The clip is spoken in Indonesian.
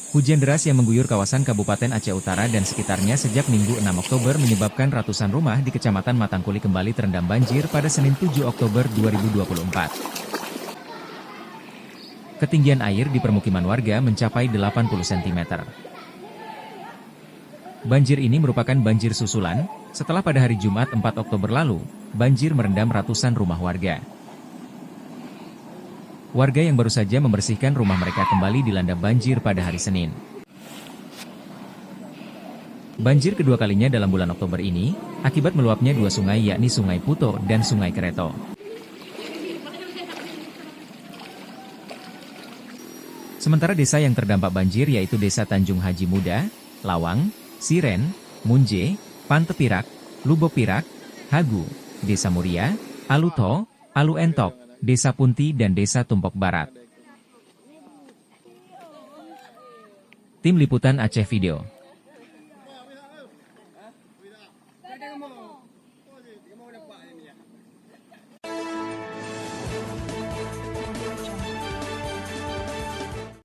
Hujan deras yang mengguyur kawasan Kabupaten Aceh Utara dan sekitarnya sejak Minggu 6 Oktober menyebabkan ratusan rumah di Kecamatan Matangkuli kembali terendam banjir pada Senin 7 Oktober 2024. Ketinggian air di permukiman warga mencapai 80 cm. Banjir ini merupakan banjir susulan, setelah pada hari Jumat 4 Oktober lalu, banjir merendam ratusan rumah warga. Warga yang baru saja membersihkan rumah mereka kembali dilanda banjir pada hari Senin. Banjir kedua kalinya dalam bulan Oktober ini, akibat meluapnya dua sungai yakni Sungai Puto dan Sungai Kereto. Sementara desa yang terdampak banjir yaitu Desa Tanjung Haji Muda, Lawang, Siren, Munje, Pantepirak, Lubopirak, Hagu, Desa Muria, Aluto, Alu Entok, Desa Punti dan Desa Tumpok Barat. Tim Liputan Aceh Video.